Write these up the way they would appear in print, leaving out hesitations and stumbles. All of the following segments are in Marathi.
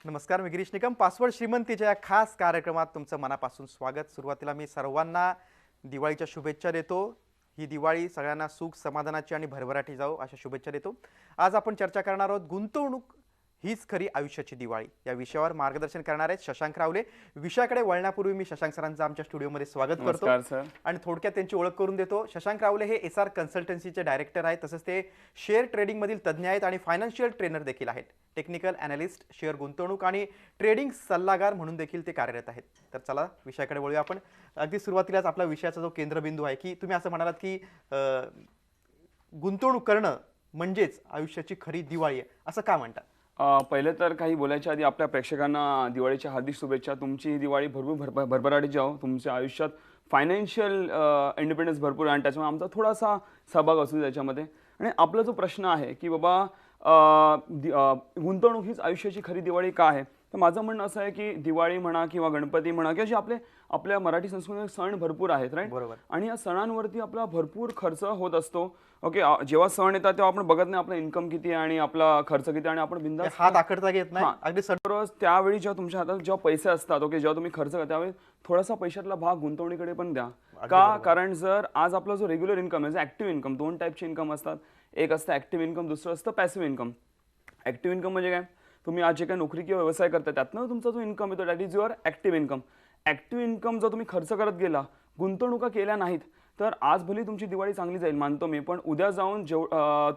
नमस्कार, मी गिरीश निकम. पासवर्ड श्रीमंतीच्या या खास कार्यक्रमात तुमचं मनापासून स्वागत. सुरुवातीला मी सर्वांना दिवाळीच्या शुभेच्छा देतो. ही दिवाळी सगळ्यांना सुख समाधानाची आणि भरभराटी जाओ अशा शुभेच्छा देतो. आज आपण चर्चा करणार आहोत गुंतवणूक हीच खरी आयुष्याची दिवाळी या विषयावर मार्गदर्शन करणार आहेत शशांक रावले. विषयाकडे वळण्यापूर्वी मी शशांक सरांचं आमच्या स्टुडिओमध्ये स्वागत करतो आणि थोडक्यात त्यांची ओळख करून देतो. शशांक रावले हे एसआर कन्सल्टन्सीचे डायरेक्टर आहेत, तसंच ते शेअर ट्रेडिंग मधील तज्ज्ञ आहेत आणि फायनान्शियल ट्रेनर देखील आहेत. टेक्निकल अॅनालिस्ट, शेअर गुंतवणूक आणि ट्रेडिंग सल्लागार म्हणून देखील ते कार्यरत आहेत. तर चला विषयाकडे वळूया आपण. अगदी सुरुवातीलाच आपला विषयाचा जो केंद्रबिंदू आहे की तुम्ही असं म्हणालात की गुंतवणूक करणं म्हणजेच आयुष्याची खरी दिवाळी आहे, असं का म्हणतात? पहिले तर काही बोलायच्या आधी आपल्या प्रेक्षकांना दिवाळीच्या हार्दिक शुभेच्छा. तुमची ही दिवाळी भरपूर भरभराटी जाओ. तुमच्या आयुष्यात फायनान्शियल इंडिपेंडन्स भरपूर आणि त्याच्यामुळे आमचा थोडासा सहभाग असू त्याच्यामध्ये. आणि आपला जो प्रश्न आहे की बाबा गुंतवणूक हीच आयुष्याची खरी दिवाळी का आहे, तर माझं म्हणणं असं आहे की दिवाळी म्हणा किंवा गणपती म्हणा किंवा जे आपल्या मराठी संस्कृतीत सण भरपूर आहेत, राईट. बरोबर. आणि या सणांवरती आपला भरपूर खर्च होत असतो. ओके, जेव्हा सण येतात तेव्हा आपण बघत नाही आपला इन्कम किती आहे आणि आपला खर्च किती आणि आपण बिंदास हात आखडता येत नाही. अगदी सर्वच त्यावेळी जेव्हा तुमच्या हातात जेव्हा पैसे असतात, ओके, जेव्हा तुम्ही खर्च करता त्यावेळी थोडासा पैशातला भाग गुंतवणुकीकडे पण द्या. का? कारण जर आज आपला जो रेग्युलर इन्कम आहे, ऍक्टिव्ह इन्कम, दोन टाईपचे इन्कम असतात. एक असतं ऍक्टिव्ह इन्कम, दुसरं असतं पॅसिव्ह इन्कम. ऍक्टिव्ह इन्कम म्हणजे काय? तुम्ही आज जे काही नोकरी किंवा व्यवसाय करता त्यातनं तुमचा जो इन्कम येतो that is your active income. Active income जर तुम्ही खर्च करत गेला, गुंतवणुका केल्या नाहीत, तर आज भली तुमची दिवाळी चांगली जाईल मानतो मी, पण उद्या जाऊन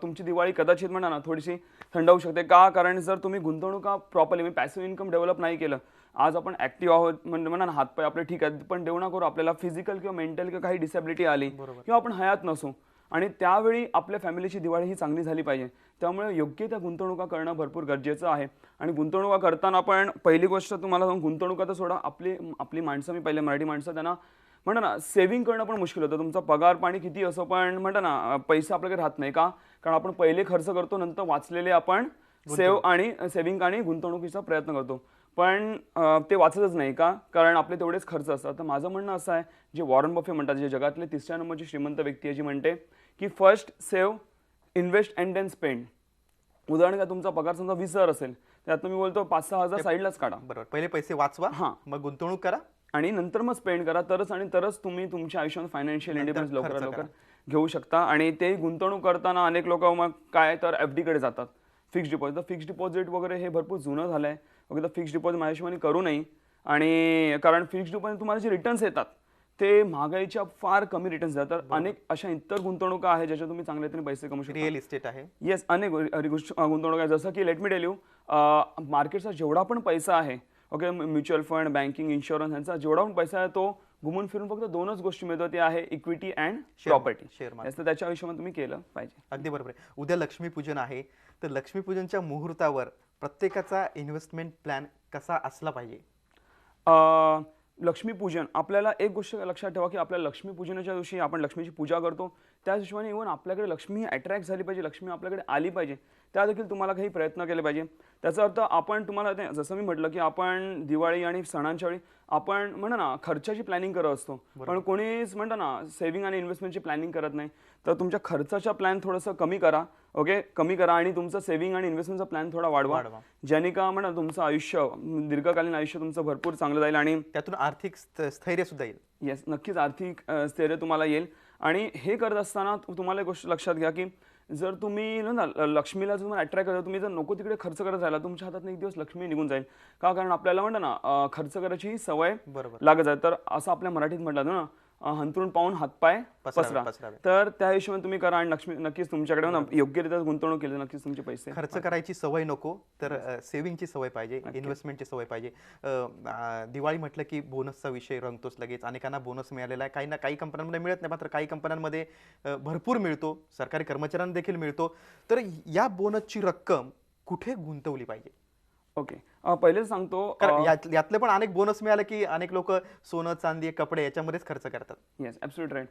तुमची दिवाळी कदाचित म्हणा ना थोडीशी थंडावू शकते. का? कारण जर तुम्ही गुंतवणुका प्रॉपरली पॅसिव्ह इन्कम डेव्हलप नाही केलं, आज आपण ऍक्टिव्ह आहोत म्हणजे म्हणा ना हातपाय आपले ठीक आहेत, पण देऊ ना करू आपल्याला फिजिकल किंवा मेंटल किंवा काही डिसेबिलिटी आली किंवा आपण हयात नसू आणि त्यावेळी आपल्या फॅमिलीची दिवाळी ही चांगली झाली पाहिजे. त्यामुळे योग्य त्या गुंतवणुका करणं भरपूर गरजेचं आहे. आणि गुंतवणुका करताना आपण पहिली गोष्ट तुम्हाला सांगू, गुंतवणुका तर सोडा, आपली माणसं, मी पहिले मराठी माणसं, त्यांना म्हणता ना सेव्हिंग करणं पण मुश्किल होतं. तुमचा पगार पाणी किती असो पण म्हणता ना पैसा आपल्याकडे राहत नाही. का? कारण आपण पहिले खर्च करतो, नंतर वाचलेले आपण सेव्हिंग आणि गुंतवणुकीचा प्रयत्न करतो, पण ते वाचतच नाही. का? कारण आपले तेवढेच खर्च असतात. तर माझं म्हणणं असं आहे, जे वॉरन बफे म्हणतात, जे जगातले 3ऱ्या नंबरची श्रीमंत व्यक्ती आहे, जी म्हणते की first save, invest and then spend. उदाहरण का, तुमचा पगार समजा 20,000 असेल, त्यात मी बोलतो 5-6 हजार साईडलाच काढा. बरोबर. पहिले पैसे वाचवा, मग गुंतवणूक करा आणि नंतर मग स्पेंड करा. तरच तुम्ही तुमच्या आयुष्यात फायनान्शियल इंडिपेंडन्स लवकर घेऊ शकता. आणि ते गुंतवणूक करताना अनेक लोक मग काय तर FD कडे जातात, फिक्स्ड डिपॉझिट. तर फिक्स्ड डिपॉझिट वगैरे हे भरपूर जुनं झालंय. ओके, तर फिक्स्ड डिपॉझिट माझ्या हिशोबाने करू नये. आणि कारण फिक्स्ड डिपॉझिट तुम्हाला जे रिटर्न्स येतात ते महागाईच्या फार कमी रिटर्न्स देतात. तर अनेक अशा इतर गुंतवणुका आहेत ज्याच्यात तुम्ही चांगल्या तऱ्हेने पैसे कमवू शकता. रिअल इस्टेट आहे. येस, अनेक गुंतवणूक आहे. जसं की लेट मी टेल यू, मार्केटचा जेवढा पण पैसा आहे, okay, mutual fund, banking, insurance, यांचा जेवढा पण पैसा आहे तो घुमून फिरून फक्त 2च गोष्टी मिळतात, ते आहे इक्विटी अँड प्रॉपर्टी. तर त्याच्या आयुष्यामध्ये तुम्ही केलं पाहिजे. अगदी बरोबर आहे. उद्या लक्ष्मीपूजन आहे, तर लक्ष्मीपूजनच्या मुहूर्तावर प्रत्येकाचा इन्व्हेस्टमेंट प्लॅन कसा असला पाहिजे? लक्ष्मीपूजन, आपल्याला एक गोष्ट लक्षात ठेवा की आपल्या लक्ष्मीपूजनाच्या दिवशी आपण लक्ष्मीची पूजा करतो, त्याच हिशोबाने इव्हन आपल्याकडे लक्ष्मी अट्रॅक्ट झाली पाहिजे, लक्ष्मी आपल्याकडे आली पाहिजे, त्या देखील तुम्हाला काही प्रयत्न केले पाहिजे. त्याचा अर्थ आपण तुम्हाला जसं मी म्हटलं की आपण दिवाळी आणि सणांच्या वेळी आपण म्हणा ना खर्चाची प्लॅनिंग करत असतो, पण कोणीच म्हणतं ना सेव्हिंग आणि इन्व्हेस्टमेंटची प्लॅनिंग करत नाही. तर तुमच्या खर्चाचा प्लॅन थोडंसं कमी करा, ओके, कमी करा आणि तुमचं सेव्हिंग आणि इन्व्हेस्टमेंटचा प्लॅन थोडा वाढवा, ज्याने का म्हणा तुमचं आयुष्य, दीर्घकालीन आयुष्य तुमचं भरपूर चांगलं जाईल आणि त्यातून आर्थिक स्थैर्य सुद्धा येईल. येस, नक्कीच आर्थिक स्थैर्य तुम्हाला येईल. आणि हे करत असताना तुम्हाला एक गोष्ट लक्षात घ्या की जर तुम्ही ना लक्ष्मीला जर तुम्हाला अट्रॅक्ट करता, तुम्ही जर नको तिकडे खर्च करत राहिला, तुमच्या हातात एक दिवस लक्ष्मी निघून जाईल. का? कारण आपल्याला म्हणतं ना खर्च करायची सवय लागत आहे. तर असं आपल्या मराठीत म्हटलं ना, हंतरून पाहून हातपाय पसरा. तर त्या हिशोबाने तुम्ही करा आणि लक्ष्मी नक्कीच तुमच्याकडे योग्यरित्या गुंतवणूक केली, नक्कीच तुमचे पैसे. खर्च करायची सवय नको, तर सेव्हिंगची सवय पाहिजे, इन्व्हेस्टमेंटची सवय पाहिजे. दिवाळी म्हटलं की बोनसचा विषय रंगतोच लगेच. अनेकांना बोनस मिळालेला आहे, काही कंपन्यांमध्ये मिळत नाही, मात्र काही कंपन्यांमध्ये भरपूर मिळतो, सरकारी कर्मचाऱ्यांना देखील मिळतो. तर या बोनसची रक्कम कुठे गुंतवली पाहिजे? ओके, पहिले सांगतो, यातले पण अनेक बोनस मिळाले की अनेक लोक सोनं, चांदी, कपडे याच्यामध्येच खर्च करतात. Yes, absolute right.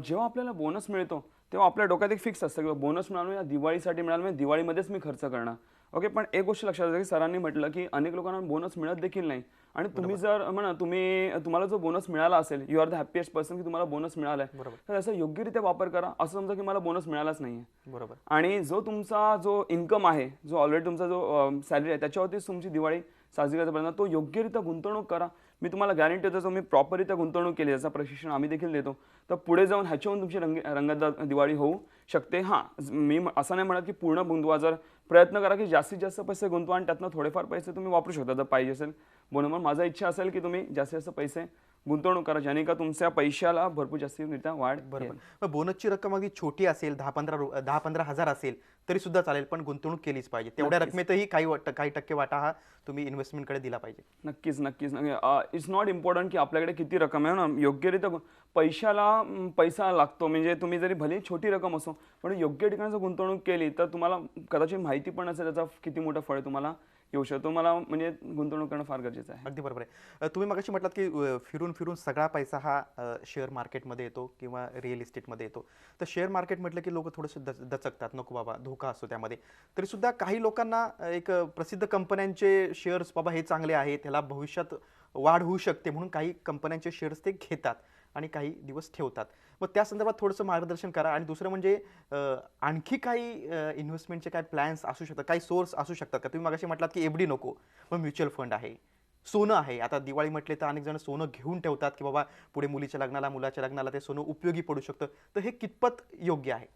जेव्हा आपल्याला बोनस मिळतो तेव्हा आपल्या डोक्यात एक फिक्स असतं की बोनस मिळालं या दिवाळीसाठी मिळालं, म्हणजे दिवाळीमध्येच मी खर्च करणार. ओके. पण एक गोष्ट लक्षात घ्या की सरांनी म्हटलं की अनेक लोकांना बोनस मिळत देखील नाही आणि तुम्ही जर म्हणा तुम्हाला जो बोनस मिळाला असेल, you are the happiest person की तुम्हाला बोनस मिळालाय, तर त्याचा योग्यरित्या वापर करा. असं समजा की मला बोनस मिळालाच नाहीये, बरोबर. आणि जो तुमचा जो इन्कम आहे, जो ऑलरेडी तुमचा जो सॅलरी आहे, त्याच्यावरतीच तुमची दिवाळी साजरी करायचा प्रयत्न, तो योग्यरित्या गुंतवणूक करा. मी तुम्हाला गॅरंटी देतो, मी प्रॉपररित्या गुंतवणूक केली, याचं प्रशिक्षण आम्ही देखील देतो, तर पुढे जाऊन ह्याच्याहून तुमची रंगतदार दिवाळी होऊ शकते. हां, मी असं नाही म्हणत की पूर्ण गुंतवा, जर प्रयत्न करा की जास्तीत जास्त पैसे गुंतवा आणि त्यातनं थोडेफार पैसे तुम्ही वापरू शकता जर पाहिजे असेल. म्हणून माझा इच्छा असेल की तुम्ही जास्तीत जास्त पैसे गुंतवणूक करा, ज्याने का तुमच्या पैशाला भरपूर जास्तीरित्या वाढ. बरोबर. मग बोनसची रक्कम अगदी छोटी असेल, 10-15 हजार असेल तरी सुद्धा चालेल, पण गुंतवणूक केलीच पाहिजे. तेवढ्या रकमेतही काही टक्के वाटा हा तुम्ही इन्व्हेस्टमेंटकडे दिला पाहिजे. नक्कीच नक्कीच. इट्स नॉट इम्पॉर्टंट की आपल्याकडे किती रक्कम आहे ना, योग्यरित्या पैशाला पैसा लागतो. म्हणजे तुम्ही जरी भले छोटी रक्कम असो, पण योग्य ठिकाणी जर गुंतवणूक केली तर तुम्हाला कदाचित माहिती पण असेल त्याचा किती मोठं फळ तुम्हाला येऊ शकतो. मला म्हणजे गुंतवणूक करणं फार गरजेचं आहे. अगदी बरोबर आहे. तुम्ही मगाशी म्हटलात की फिरून फिरून सगळा पैसा हा शेअर मार्केटमध्ये येतो किंवा रिअल इस्टेटमध्ये येतो. तर शेअर मार्केट म्हटलं की लोक थोडंसं दचकतात, नको बाबा धोका असतो त्यामध्ये. तरी सुद्धा काही लोकांना एक प्रसिद्ध कंपन्यांचे शेअर्स, बाबा हे चांगले आहेत, त्याला भविष्यात वाढ होऊ शकते म्हणून काही कंपन्यांचे शेअर्स ते घेतात आणि काही दिवस ठेवतात. मग त्या संदर्भात थोडंसं मार्गदर्शन करा. आणि दुसरं म्हणजे आणखी काही इन्व्हेस्टमेंटचे काय प्लॅन्स असू शकतात, काही सोर्स असू शकतात का? तुम्ही मगाशी म्हटलात की एफडी नको, मग म्युच्युअल फंड आहे, सोनं आहे. आता दिवाळी म्हटले तर अनेक जण सोनं घेऊन ठेवतात की बाबा पुढे मुलीच्या लग्नाला, मुलाच्या लग्नाला ते सोनं उपयोगी पडू शकतं. तर हे कितपत योग्य आहे?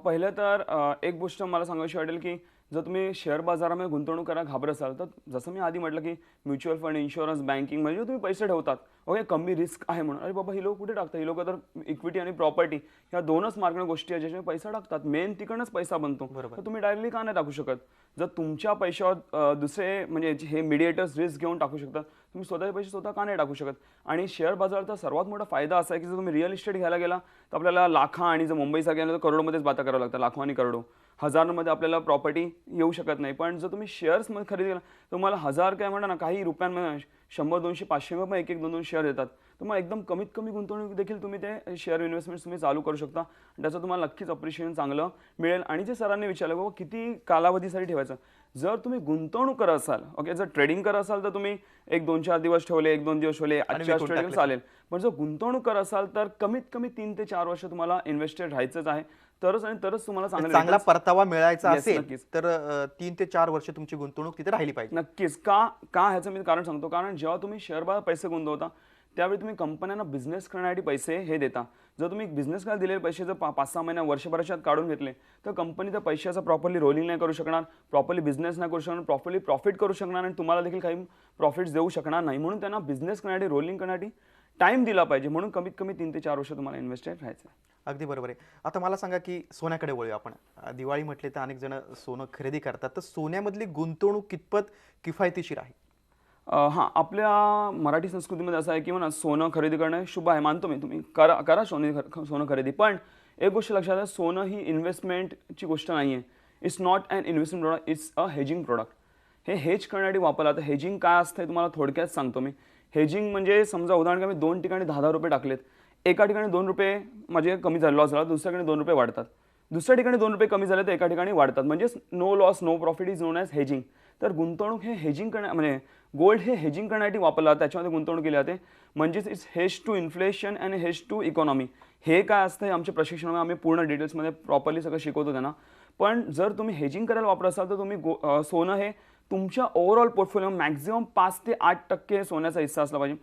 पहिलं तर एक गोष्ट मला सांगायची वाटेल की जर तुम्ही शेअर बाजारामध्ये गुंतवणूक करायला घाबरत असाल, तर जसं मी आधी म्हटलं की म्युच्युअल फंड, इन्शुरन्स, बँकिंग म्हणजे तुम्ही पैसे ठेवतात, ओके, कमी रिस्क आहे म्हणून. अरे बाबा, ही लोक कुठे टाकतात? ही लोक तर इक्विटी आणि प्रॉपर्टी ह्या दोनच मार्केट गोष्टी आहेत ज्याच्यामध्ये पैसा टाकतात. मेन तिकडनंच पैसा बनतो. तर तुम्ही डायरेक्टली का नाही टाकू शकत? जर तुमच्या पैशावर दुसरे म्हणजे हे मीडिएटर्स रिस्क घेऊन टाकू शकतात, तुम्ही स्वतःचे पैसे स्वतः का नाही टाकू शकत? आणि शेअर बाजाराचा सर्वात मोठा फायदा असा आहे की जर तुम्ही रिअल इस्टेट घ्यायला गेला तर आपल्याला लाखा, आणि जर मुंबईसारख्या तर करोडमध्येच बाता करावं लागतं, लाखो आणि करोडो. हजारांमध्ये आपल्याला प्रॉपर्टी येऊ शकत नाही. पण जर तुम्ही शेअर्समध्ये खरेदी केला तर तुम्हाला हजार काय म्हणा ना, काही रुपयांमध्ये 100, 200, 500 पण एक 2 शेअर येतात. तुम्हाला एकदम कमीत कमी गुंतवणूक देखील तुम्ही ते शेअर इन्व्हेस्टमेंट तुम्ही चालू करू शकता. त्याचं तुम्हाला नक्कीच अप्रिशिएशन चांगलं मिळेल. आणि जे सरांनी विचारलं बाबा किती कालावधीसाठी ठेवायचं, जर तुम्ही गुंतवणूक करत असाल, ओके, जर ट्रेडिंग करत असाल तर तुम्ही 1-2-4 दिवस ठेवले, 1-2 दिवस ठेवले, आजच्या ट्रेडिंग चालेल. पण जर गुंतवणूक करत असाल तर कमीत कमी 3 ते 4 वर्ष तुम्हाला इन्व्हेस्टेड राहायचंच आहे. तरच तुम्हाला चांगला परतावा मिळायचा असेल तर 3 ते 4 वर्ष तुमची गुंतवणूक तिथे राहिली पाहिजे. नक्कीच. का ह्याचं मी कारण सांगतो. कारण जेव्हा तुम्ही शेअर बाजारात पैसे गुंतवता त्यावेळी तुम्ही कंपन्यांना बिझनेस करण्यासाठी पैसे हे देता. जर तुम्ही बिझनेस करायला दिलेले पैसे जर 5-6 महिन्या, वर्षभराच्या आत काढून घेतले तर कंपनी त्या पैशाचा प्रॉपरली रोलिंग नाही करू शकणार, प्रॉपरली बिझनेस नाही करू शकणार, प्रॉपरली प्रॉफिट करू शकणार, आणि तुम्हाला देखील काही प्रॉफिट्स देऊ शकणार नाही. म्हणून त्यांना बिझनेस करण्यासाठी, रोलिंग करण्यासाठी टाइम दिला पाहिजे. म्हणून कमीत कमी 3 ते 4 वर्ष तुम्हाला इन्व्हेस्टेड राहायचं. अगदी बरोबर आहे. आता मला सांगा की सोन्याकडे वळूया आपण. दिवाळी म्हटले तर अनेक जण सोनं खरेदी करतात, तर सोन्यामधली गुंतवणूक कितपत किफायतशीर आहे? हां, आपल्या मराठी संस्कृतीमध्ये असं आहे की म्हणा सोनं खरेदी करणं शुभ आहे, मानतो मी. तुम्ही करा सोनं खरेदी. पण एक गोष्ट लक्षात आहे, सोनं ही इन्व्हेस्टमेंटची गोष्ट नाही आहे. It's not an investment product, it's a hedging product. हे हेज करण्यासाठी वापरलं. आता हेजिंग काय असतं हे तुम्हाला थोडक्यात सांगतो मी. हेजिंग म्हणजे समजा उदाहरण का मी 2 ठिकाणी 10,000 रुपये टाकलेत. एका ठिकाणी 2 रुपये म्हणजे कमी झाले, लॉस झाला, दुसऱ्या ठिकाणी 2 रुपये वाढतात. दुसऱ्या ठिकाणी 2 रुपये कमी झाले तर एका ठिकाणी वाढतात. म्हणजे no loss no profit is known as hedging. तर गुंतवणूक हे हेजिंग म्हणजे गोल्ड हे हेजिंग करण्यासाठी वापरला, त्याच्यामध्ये गुंतवणूक केली जाते. म्हणजेच it's hedge to inflation and hedge to economy. हे काय असतं हे आमच्या प्रशिक्षणामध्ये आम्ही पूर्ण डिटेल्समध्ये प्रॉपरली सगळं शिकवतो त्यांना. पण जर तुम्ही हेजिंग करायला वापरत असाल तर तुम्ही सोनं हे तुमच्या ओव्हरऑल पोर्टफोलिओ मॅक्झिमम 5 ते 8% सोन्याचा हिस्सा असला पाहिजे.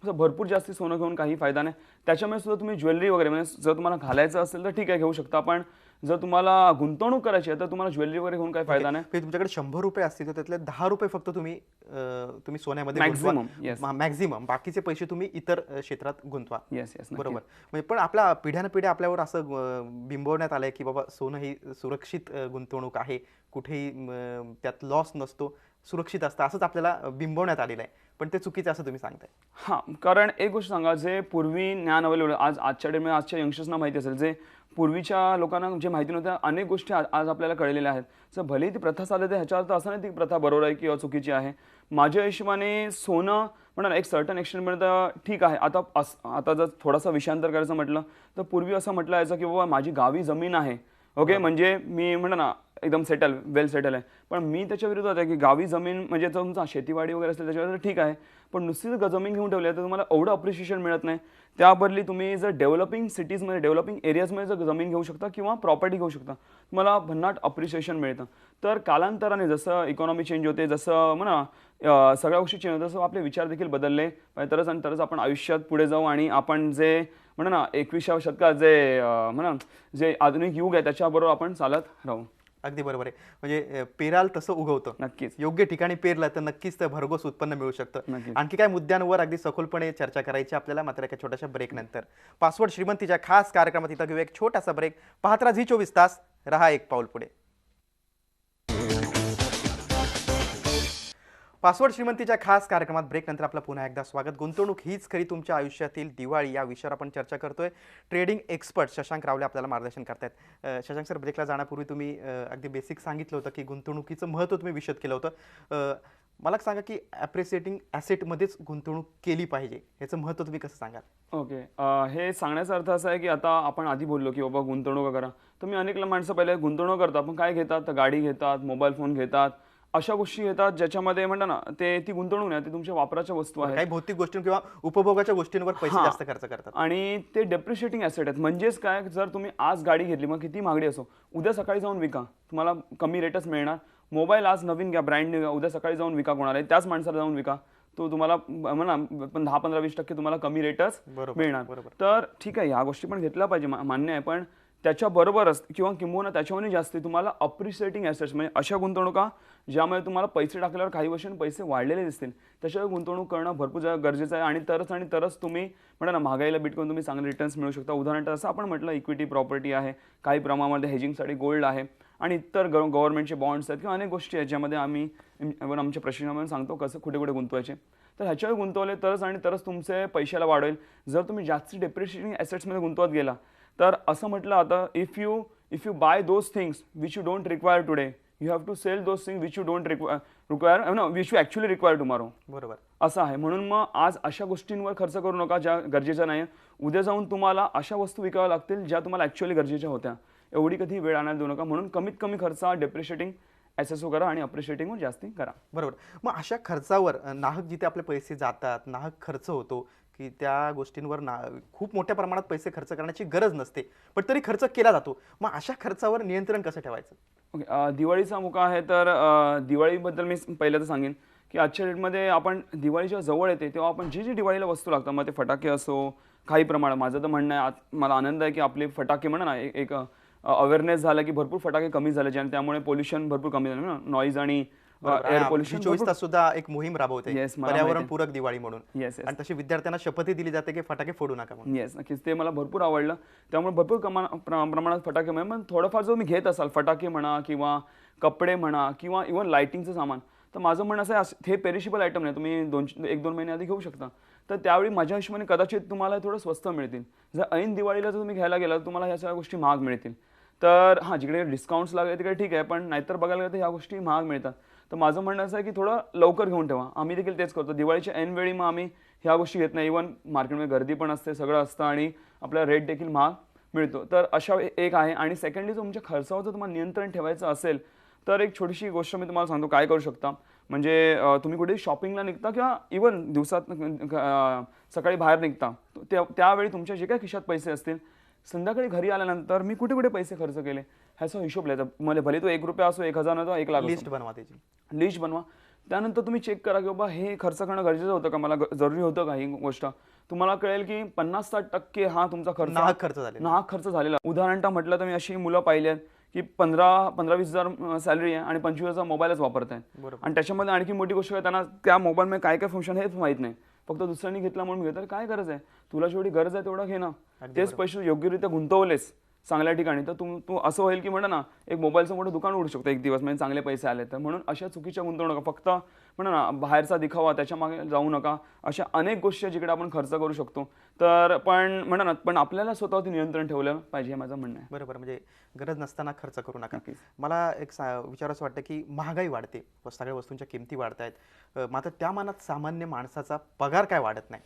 असं भरपूर जास्त सोनं घेऊन काही फायदा नाही. त्याच्यामुळे सुद्धा तुम्ही ज्वेलरी वगैरे म्हणजे जर तुम्हाला घालायचं असेल तर ठीक आहे घेऊ शकता. पण जर तुम्हाला गुंतवणूक करायची आहे तर तुम्हाला ज्वेलरी वगैरे घेऊन काही फायदा नाही. तुमच्याकडे 100 रुपये असतील तर त्यातले 10 रुपये फक्त तुम्ही सोन्यामध्ये मॅक्झिमम, बाकीचे पैसे तुम्ही इतर क्षेत्रात गुंतवा. येस बरोबर. म्हणजे पण आपल्या पिढ्यानपिढ्या आपल्यावर असं बिंबवण्यात आलंय की बाबा सोनं ही सुरक्षित गुंतवणूक आहे, कुठेही त्यात लॉस नसतो, सुरक्षित असतं, असंच आपल्याला बिंबवण्यात आलेलं आहे. पण ते चुकीचं असं तुम्ही सांगताय. हां, कारण एक गोष्ट सांगा, जे पूर्वी ज्ञान अवेलेबल आजच्या डेटमध्ये आजच्या यंगस्टर्सना माहिती असेल, जे पूर्वीच्या लोकांना जे माहिती नव्हत्या अनेक गोष्टी आज आपल्याला कळलेल्या आहेत. जर भलेही ती प्रथा चालत आहे ह्याच्या अर्थ असं नाही ती प्रथा बरोबर आहे किंवा चुकीची आहे. माझ्या हिशोबाने सोनं म्हणा एक सर्टन एक्सटेंटपर्यंत ठीक आहे. आता जर थोडासा विषयांतर करायचं म्हटलं तर पूर्वी असं म्हटलं जायचं की बाबा माझी गावी जमीन आहे, ओके, म्हणजे मी म्हणतो ना एकदम वेल सेटल आहे, पण मी त्याच्या विरोधात आहे की गावी जमीन म्हणजे जर तुमचा शेतीवाडी वगैरे असेल त्याच्यावर तर ठीक आहे, पण नुसतीच जमीन घेऊन ठेवली आहे तर तुम्हाला एवढं अप्रिशिएशन मिळत नाही. त्या बदली तुम्ही जर डेव्हलपिंग सिटीजमध्ये डेव्हलपिंग एरियाजमध्ये जर जमीन घेऊ शकता किंवा प्रॉपर्टी घेऊ शकता, तुम्हाला भन्नाट अप्रिशिएशन मिळतं. तर कालांतराने जसं इकॉनॉमी चेंज होते, जसं म्हणा सगळ्या गोष्टी चेंज होतात, तसं आपले विचार देखील बदलले पाहिजे, तरच आणि तरच आपण आयुष्यात पुढे जाऊ आणि आपण जे म्हणा ना 21व्या शतकात जे म्हणा जे आधुनिक युग आहे त्याच्याबरोबर आपण चालत राहू. अगदी बरोबर आहे. म्हणजे पेराल तसं उगवतं. नक्कीच. योग्य ठिकाणी पेरलं तर नक्कीच ते भरघोस उत्पन्न मिळू शकतं. नक्कीच. आणखी काय मुद्द्यांवर अगदी सखोलपणे चर्चा करायची आपल्याला, मात्र एका छोट्याशा ब्रेक नंतर. पासवर्ड श्रीमंतीच्या खास कार्यक्रमात इथं घेऊ एक छोटासा ब्रेक. पाहत राहा झी 24 तास, रहा एक पाऊल पुढे. पासवर्ड श्रीमंतीच्या खास कार्यक्रमात ब्रेक नंतर आपलं पुन्हा एकदा स्वागत. गुंतवणूक हीच खरी तुमच्या आयुष्यातील दिवाळी या विषयावर आपण चर्चा करतोय. ट्रेडिंग एक्सपर्ट शशांक रावले आपल्याला मार्गदर्शन करतायत. शशांक सर, ब्रेकला जाण्यापूर्वी तुम्ही अगदी बेसिक सांगितलं होतं की गुंतवणुकीचं महत्त्व तुम्ही विशद केलं होतं. मला सांगा की ॲप्रिसिएटिंग ॲसेटमध्येच गुंतवणूक केली पाहिजे, याचं महत्त्व तुम्ही कसं सांगाल? ओके, हे सांगण्याचा अर्थ असा आहे की आता आपण आधी बोललो की बाबा गुंतवणूक करा, तर मी अनेक माणसं पहिले गुंतवणूक करतात पण काय घेतात, तर गाडी घेतात, मोबाईल फोन घेतात, अशा गोष्टी घेतात ज्याच्यामध्ये म्हणतात ना ती गुंतवणूक नाही, ती तुमच्या वापराच्या वस्तू आहेत. काही भौतिक गोष्टी किंवा उपभोगाच्या गोष्टींवर पैसे हां. जास्त खर्च करतात. आणि ते डेप्रिशिएटिंग ॲसेट आहेत. म्हणजेच काय, जर तुम्ही आज गाडी घेतली मग किती महागडी असो, उद्या सकाळी जाऊन विका, तुम्हाला कमी रेटच मिळणार. मोबाईल आज नवीन घ्या, ब्रँड न्यू घ्या, उद्या सकाळी जाऊन विका कोणाला, त्याच माणसाला जाऊन विका, तो तुम्हाला म्हणा पण 10-15-20% तुम्हाला कमी रेटच मिळणार. तर ठीक आहे, ह्या गोष्टी पण घेतल्या पाहिजे, मान्य आहे, पण त्याच्याबरोबरच किंवा किंबहुना त्याच्याहूनही जास्त तुम्हाला अप्रिशिएटिंग ॲसेट्स म्हणजे अशा गुंतवणुका ज्यामध्ये तुम्हाला पैसे टाकल्यावर काही वर्षांनी पैसे वाढलेले दिसतील, त्याच्यावर गुंतवणूक करणं भरपूर गरजेचं आहे. आणि तरच तुम्ही म्हणा ना महागाईला बीट करून तुम्ही चांगले रिटर्न्स मिळू शकता. उदाहरणार्थ असं आपण म्हटलं इक्विटी प्रॉपर्टी आहे, काही प्रमाणामध्ये हेजिंगसाठी गोल्ड आहे आणि इतर गव्हर्नमेंटचे बॉन्ड्स आहेत किंवा अनेक गोष्टी आहेत ज्यामध्ये आम्ही आमच्या प्रशिक्षणामध्ये सांगतो कसं कुठे कुठे गुंतवायचे. तर ह्याच्यावर गुंतवले तरच तुमचे पैशाला वाढेल. जर तुम्ही जास्त डेप्रिशिएटिंग ॲसेट्समध्ये गुंतवत गेला तर असं म्हटलं आता if you buy those things which you don't require today, you have to sell those things which you don't require no which you actually require tomorrow. बरोबर, असं आहे. म्हणून मग आज अशा गोष्टींवर खर्च करू नका ज्या गरजेच्या नाही. उद्या जाऊन तुम्हाला अशा वस्तू विकाव्या लागतील ज्या तुम्हाला ॲक्च्युअली गरजेच्या होत्या. एवढी कधी वेळ आणायला देऊ नका. म्हणून कमीत कमी खर्च डेप्रिशिएटिंग ॲसेट्सवर करा आणि अप्रिशिएटिंगवर जास्ती करा. बरोबर. मग अशा खर्चावर नाहक जिथे आपले पैसे जातात, नाहक खर्च होतो की त्या गोष्टींवर खूप मोठ्या प्रमाणात पैसे खर्च करण्याची गरज नसते, पण तरी खर्च केला जातो. मग अशा खर्चावर नियंत्रण कसं ठेवायचं? ओके, दिवाळीचा मुका आहे तर दिवाळीबद्दल मी पहिलं तर सांगेन की आजच्या डेटमध्ये आपण दिवाळीच्या जवळ येते तेव्हा आपण जी दिवाळीला वस्तू लागतात, मग ते फटाके असो, काही प्रमाणात माझं तर म्हणणं आहे, मला आनंद आहे की आपले फटाके म्हणा ना एक अवेअरनेस झाला की भरपूर फटाके कमी झाले आणि त्यामुळे पोल्युशन भरपूर कमी झालं ना, नॉईज आणि एअर पोल्युशन. 24 तास सुद्धा एक मोहीम राबवते Yes, मला पर्यावरण पूरक दिवाळी म्हणून. येस आणि तशी विद्यार्थ्यांना शपथही दिली जाते की फटाके फोडू नका म्हणून. येस, नक्कीच ते मला भरपूर आवडलं. त्यामुळे भरपूर प्रमाणात फटाके मिळेल. पण थोडंफार जो मी घेत असाल फटाके म्हणा किंवा कपडे म्हणा किंवा इव्हन लायटिंगचं सामान, तर माझं म्हणणं असं आहे हे पेरिशेबल आयटम नाही, तुम्ही 1-2 महिने आधी घेऊ शकता. तर त्यावेळी माझ्या हिशोबाने कदाचित तुम्हाला थोडं स्वस्त मिळतील. जर ऐन दिवाळीला जर तुम्ही घ्यायला गेला तर तुम्हाला ह्या सगळ्या गोष्टी महाग मिळतील. तर हां, जिकडे डिस्काउंट्स लागले तिकडे ठीक आहे, पण नाहीतर बघायला गेलं तर ह्या गोष्टी महाग मिळतात. तर माझं म्हणणं असं आहे की थोडं लवकर घेऊन ठेवा. आम्ही देखील तेच करतो. दिवाळीच्या ऐनवेळी मग आम्ही ह्या गोष्टी घेत नाही. इव्हन मार्केटमध्ये गर्दी पण असते, सगळं असतं आणि आपल्याला रेट देखील महाग मिळतो. तर अशा एक आहे. आणि सेकंडली जर तुमच्या खर्चावर जर तुम्हाला नियंत्रण ठेवायचं असेल तर एक छोटीशी गोष्ट मी तुम्हाला सांगतो काय करू शकता. म्हणजे तुम्ही कुठे शॉपिंगला निघता किंवा इव्हन दिवसात सकाळी बाहेर निघता, त्यावेळी तुमच्या जे काही खिशात पैसे असतील, संध्याकाळी घरी आल्यानंतर मी कुठे कुठे पैसे खर्च केले ह्याचा हिशोब लिहायचा. मला भले तो 1 रुपया असो, 1000 असो, 1 लाख असो, लिस्ट बनवा, त्याची लिस्ट बनवा. त्यानंतर तुम्ही चेक करा की बाबा हे खर्च करणं गरजेचं होतं का, मला जरुरी होतं का ही गोष्ट. तुम्हाला कळेल की 50-60% हा तुमचा नाहक खर्च झालेला. उदाहरण म्हटलं तर मी अशी मुलं पाहिली आहेत की 15-20 हजार सॅलरी आहे आणि 25,000 मोबाईलच वापरत आहेत. आणि त्याच्यामध्ये आणखी मोठी गोष्ट आहे, त्यांना त्या मोबाईलमध्ये काय काय फंक्शन हेच माहीत नाही. फक्त दुसऱ्यांनी घेतला म्हणून घेतात. काय गरज आहे? तुला जेवढी गरज आहे तेवढं घे ना. तेच पैसे योग्यरित्या गुंतवलेस चांगल्या ठिकाणी तर तू असं होईल की म्हणा ना एक मोबाईलचं मोठं दुकान उडू शकतं एक दिवस, म्हणजे चांगले पैसे आले तर. म्हणून अशा चुकीच्या गुंतवणूक फक्त म्हणा ना बाहेरचा दिखावा त्याच्या मागे जाऊ नका. अशा अनेक गोष्टी जिकडे आपण खर्च करू शकतो. तर पण म्हणा ना, पण आपल्याला स्वतःवरती नियंत्रण ठेवलं पाहिजे, हे माझं म्हणणं आहे. बरोबर, म्हणजे गरज नसताना खर्च करू नका. मला एक विचारायचं वाटतं की महागाई वाढते, सगळ्या वस्तूंच्या किमती वाढत आहेत, मात्र त्या मानात सामान्य माणसाचा पगार काय वाढत नाही.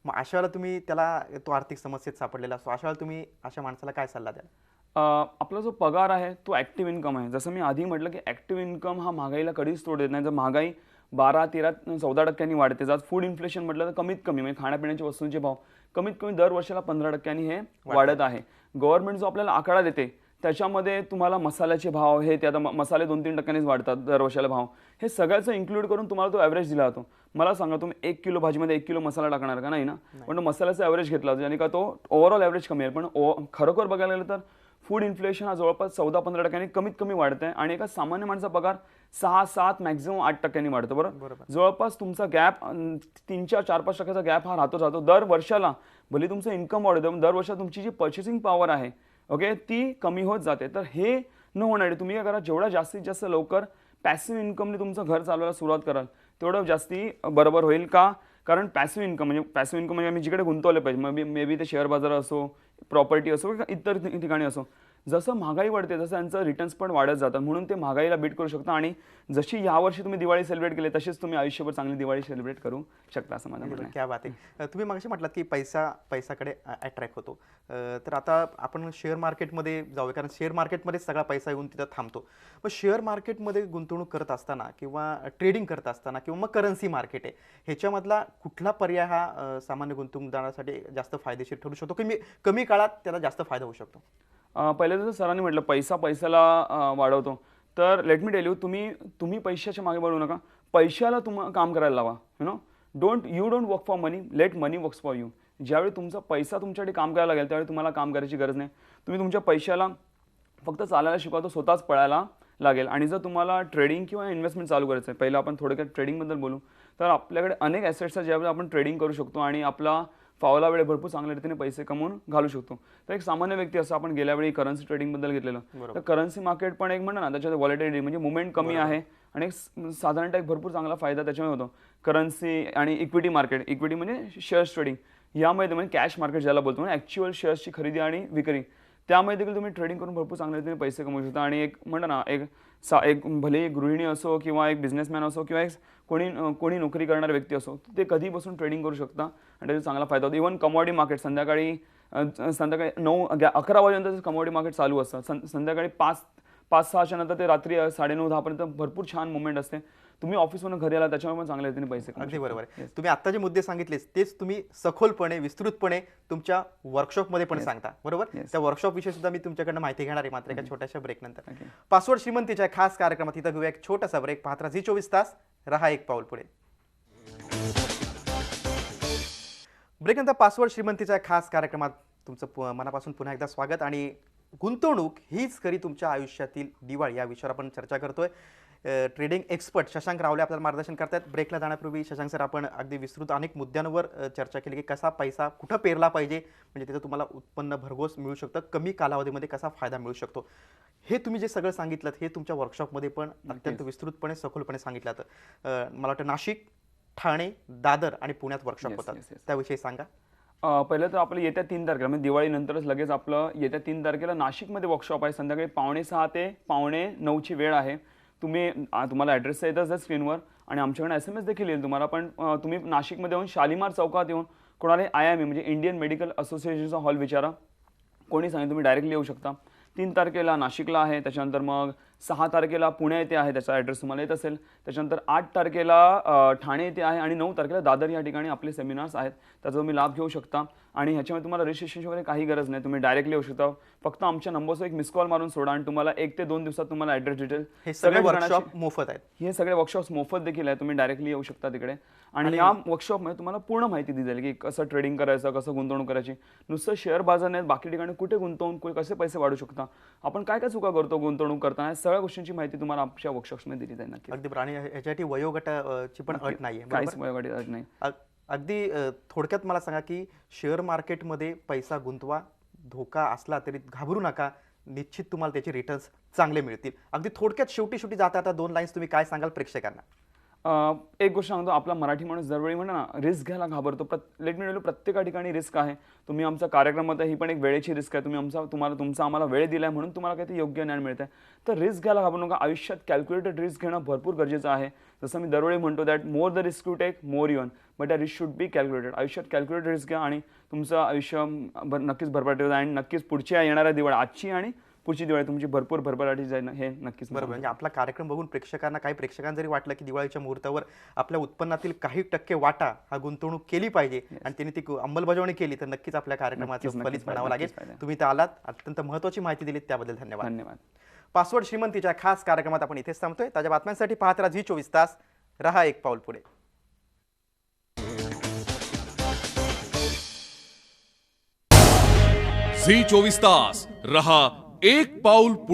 मग अशा वेळेला तुम्ही त्याला तो आर्थिक समस्येत सापडलेला असतो, अशा वेळेला तुम्ही अशा माणसाला काय सल्ला द्याल? आपला जो पगार आहे तो ॲक्टिव्ह इन्कम आहे. जसं मी आधी म्हटलं की ॲक्टिव्ह इन्कम हा महागाईला कधीच तोड देत नाही. जर महागाई 12, 13, 14% वाढते. जर फूड इन्फ्लेशन म्हटलं तर कमीत कमी म्हणजे खाण्यापिण्याच्या वस्तूंचे भाव कमीत कमी दर वर्षाला 15% हे वाढत आहे. गव्हर्नमेंट जो आपल्याला आकडा देते त्याच्यामध्ये तुम्हाला मसाल्याचे भाव हे ते आता मसाले 2-3% वाढतात दर वर्षाला भाव. हे सगळ्याचं इन्क्लूड करून तुम्हाला तो ॲव्हरेज दिला जातो. मला सांगा तुम्ही 1 किलो भाजीमध्ये 1 किलो मसाला टाकणार का? नाही ना. पण मसाल्याचा ॲव्हरेज घेतला जातो ज्याने का तो ओव्हरऑल ॲव्हरेज कमी आहे. पण खरोखर बघायला गेलं तर फूड इन्फ्लेशन हा जवळपास 14-15% कमीत कमी वाढत आहे आणि एका सामान्य माणसाचा पगार 6-7 मॅक्झिमम 8% वाढतो. बरोबर. जवळपास तुमचा गॅप 3-4-5% गॅप हा राहतो. दर वर्षाला भले तुमचं इन्कम वाढतं दर वर्षाला तुमची जी पर्चेसिंग पॉवर आहे ओके ती कमी होत जाते. तर हे न होण्यासाठी तुम्ही काय करा, जेवढा जास्तीत जास्त लवकर पॅसिव्ह इन्कमने तुमचं घर चालवायला सुरुवात कराल तेवढं जास्ती बरोबर होईल. का? कारण पॅसिव्ह इन्कम म्हणजे आम्ही जिकडे गुंतवले पाहिजे मे बी ते शेअर बाजार असो, प्रॉपर्टी असो किंवा इतर ठिकाणी असो, जसं महागाई वाढते तसं त्यांचं रिटर्न्स पण वाढत जातात. म्हणून ते महागाईला बीट करू शकता आणि जशी यावर्षी तुम्ही दिवाळी सेलिब्रेट केली तशीच तुम्ही आयुष्यभर चांगली दिवाळी सेलिब्रेट करू शकता असं मला म्हणणं आहे. क्या बात आहे. तुम्ही मगाशी म्हटलात की पैशाकडे अट्रॅक्ट होतो. तर आता आपण शेअर मार्केटमध्ये जाऊया कारण शेअर मार्केटमध्ये सगळा पैसा येऊन तिथं थांबतो. मग शेअर मार्केटमध्ये गुंतवणूक करत असताना किंवा ट्रेडिंग करत असताना किंवा मग करन्सी मार्केट आहे ह्याच्यामधला कुठला पर्याय हा सामान्य गुंतवणूकदारासाठी जास्त फायदेशीर ठरू शकतो की कमी काळात त्याला जास्त फायदा होऊ शकतो? पहिले जसं सरांनी म्हटलं पैशाला वाढवतो. तर लेट मी टेल यू, तुम्ही पैशाच्या मागे वळू नका. पैशाला काम करायला लावा. You don't work for money, late money works for you. ज्यावेळी तुमचा पैसा तुमच्यासाठी काम करायला लागेल त्यावेळी तुम्हाला काम करायची गरज नाही. तुम्ही तुमच्या पैशाला फक्त चालायला शिकवा, तो स्वतःच पळायला लागेल. आणि जर तुम्हाला ट्रेडिंग किंवा इन्व्हेस्टमेंट चालू करायचं आहे, पहिलं आपण थोडक्यात ट्रेडिंगबद्दल बोलू. तर आपल्याकडे अनेक ॲसेट्स आहेत ज्यावेळी आपण ट्रेडिंग करू शकतो आणि आपला फावला वेळ भरपूर चांगल्या रीतीने पैसे कमवून घालू शकतो. तर एक सामान्य व्यक्ती असं आपण गेल्या वेळी करन्सी ट्रेडिंगबद्दल घेतलेलं, तर करन्सी मार्केट पण एक म्हणा ना त्याच्यात व्हॉलेटिलिटी म्हणजे मुवमेंट कमी आहे आणि साधारणतः एक भरपूर चांगला फायदा त्याच्यामुळे होतो. करन्सी आणि इक्विटी म्हणजे शेअर्स ट्रेडिंग यामध्ये म्हणजे कॅश मार्केट ज्याला बोलतो म्हणजे ॲक्च्युअल शेअर्सची खरेदी आणि विक्री, त्यामध्ये देखील तुम्ही ट्रेडिंग करून भरपूर चांगल्या रीतीने पैसे कमवू शकता. आणि एक म्हणा ना एक भले गृहिणी असो किंवा एक बिझनेसमॅन असो किंवा एक कोणी नोकरी करणारा व्यक्ती असो, ते कधी बसून ट्रेडिंग करू शकता आणि त्याचा चांगला फायदा होतो. इव्हन कमॉडिटी मार्केट संध्याकाळी 9-11 वाजेपर्यंत कमॉडिटी मार्केट चालू असतं. संध्याकाळी 5-6च्या नंतर ते रात्री 9:30-10 पर्यंत भरपूर छान मुवमेंट असते. तुम्ही ऑफिसमधून घरी आला त्याच्यामुळे पण चांगल्या रीतीने पैसे अगदी बरोबर आहे. तुम्ही आता जे मुद्दे सांगितलेच तेच तुम्ही सखोलपणे विस्तृतपणे तुमच्या वर्कशॉपमध्ये पण सांगता. बरोबर. त्या वर्कशॉप विषयी सुद्धा मी तुमच्याकडनं माहिती घेणार आहे मात्र एका छोट्याशा ब्रेक नंतर. पासवर्ड श्रीमंतीच्या खास कार्यक्रमात इथं घेऊया एक छोटासा ब्रेक. पाहत राहा झी24 तास, रहा एक पाऊल पुढे. ब्रेक नंतर पासवर्ड श्रीमंतीच्या खास कार्यक्रमात तुमचं मनापासून पुन्हा एकदा स्वागत. आणि गुंतवणूक हीच खरी तुमच्या आयुष्यातील दिवाळी या विषयावर आपण चर्चा करतोय. ट्रेडिंग एक्सपर्ट शशांक रावले आपल्याला मार्गदर्शन करतात. ब्रेकला जाण्यापूर्वी शशांक सर आपण अगदी विस्तृत अनेक मुद्द्यांवर चर्चा केली की कसा पैसा कुठं पेरला पाहिजे म्हणजे तिथं तुम्हाला उत्पन्न भरघोस मिळू शकतं, कमी कालावधीमध्ये कसा फायदा मिळू शकतो. हे तुम्ही जे सगळं सांगितलं हे तुमच्या वर्कशॉपमध्ये पण अत्यंत विस्तृतपणे सखोलपणे सांगितलं. मला वाटतं नाशिक, ठाणे, दादर आणि पुण्यात वर्कशॉप होतात, त्याविषयी सांगा. पहिलं तर आपलं येत्या 3 तारखेला म्हणजे दिवाळीनंतरच लगेच आपलं येत्या 3 तारखेला नाशिकमध्ये वर्कशॉप आहे. संध्याकाळी 5:45 ते 8:45ची वेळ आहे. तुम्हाला ॲड्रेस येतच आहे स्क्रीनवर आणि आमच्याकडे SMS देखील येईल तुम्हाला. पण तुम्ही नाशिकमध्ये येऊन शालिमार चौकात येऊन कोणाला IME म्हणजे इंडियन मेडिकल असोसिएशनचा हॉल विचारा, कोणी सांगेल तुम्ही डायरेक्टली येऊ शकता. 3 तारखेला नाशिकला आहे, त्याच्यानंतर मग 6 तारखेला पुणे येथे आहे, त्याचा ॲड्रेस तुम्हाला येत असेल. त्याच्यानंतर 8 तारखेला ठाणे येथे आहे आणि 9 तारखेला दादर या ठिकाणी आपले सेमिनार्स आहेत, त्याचा तुम्ही लाभ घेऊ शकता. आणि ह्याच्यामध्ये तुम्हाला रजिस्ट्रेशन वगैरे काही गरज नाही, तुम्ही डायरेक्टली येऊ शकता. फक्त आमच्या नंबरचं एक मिस कॉल मारून सोडा आणि तुम्हाला 1 ते 2 दिवसात तुम्हाला ॲड्रेस डिटेल हे सगळे वर्कशॉप मोफत आहेत. हे सगळे वर्कशॉप्स मोफत देखील आहे, तुम्ही डायरेक्टली येऊ शकता तिकडे. आणि या वर्कशॉपमध्ये तुम्हाला पूर्ण माहिती दिली जाईल की कसं ट्रेडिंग करायचं, कसं गुंतवणूक करायची. नुसतं शेअर बाजार नाही, बाकी ठिकाणी कुठे गुंतवून कसे पैसे वाढू शकता, आपण काय काय चुका करतो गुंतवणूक करताना, सगळ्या गोष्टींची माहिती तुम्हाला आमच्या वर्कशॉप्समध्ये दिली जाईल. नक्की. अगदी. आणि ह्याच्यासाठी वयोगटाची पण अट नाहीये. काहीच वयोगटाची अट नाही. अगदी थोडक्यात मला सांगा की शेअर मार्केटमध्ये पैसा गुंतवा, धोका असला तरी घाबरू नका, निश्चित तुम्हाला त्याचे रिटर्न्स चांगले मिळतील. अगदी थोडक्यात शेवटी जाता 2 लाईन्स तुम्ही काय सांगाल प्रेक्षकांना? एक गोष्ट सांगतो, आपला मराठी माणूस दरवेळी म्हणा ना रिस्क घ्यायला घाबरतो. लेट मी प्रत्येक ठिकाणी रिस्क आहे. तुम्ही आमचा कार्यक्रमात ही पण एक वेळेची रिस्क आहे. तुम्ही तुमचा आम्हाला वेळ दिलाय म्हणून तुम्हाला काही योग्य ज्ञान मिळत आहे. तर रिस्क घ्यायला घाबरू नका. आयुष्यात कॅल्क्युलेटेड रिस्क घेणं भरपूर गरजेचं आहे. जसं मी दरवेळी म्हणतो that more the risk you take more you earn, but the risk should be calculated. आयुष्यात कॅल्क्युलेटेड रिस्क घ्या आणि तुमचं आयुष्य नक्कीच भरभराट होईल आणि नक्कीच पुढच्या येणाऱ्या दिवाळी, आजची आणि पुढची दिवाळी तुमची भरपूर भरभराटी जाईल हे नक्कीच बरोबर. म्हणजे आपला कार्यक्रम बघून प्रेक्षकांना, काही प्रेक्षकांना जरी वाटलं की दिवाळीच्या मुहूर्तावर आपल्या उत्पन्नातील काही टक्के वाटा हा गुंतवणूक केली पाहिजे आणि त्यांनी ती अंमलबजावणी केली तर नक्कीच आपल्या कार्यक्रमाचं नक्कीच फलित म्हणावं नक्कीच लागेल. फायदा. तुम्ही इथं आलात, अत्यंत महत्त्वाची माहिती दिलीत, त्याबद्दल धन्यवाद. धन्यवाद. पासवर्ड श्रीमंतीच्या खास कार्यक्रमात आपण इथेच थांबतोय. ताज्या बातम्यांसाठी पाहत राहा झी 24 तास. रहा एक पाऊल पुढे. झी 24 तास रहा एक पाऊल पुढे.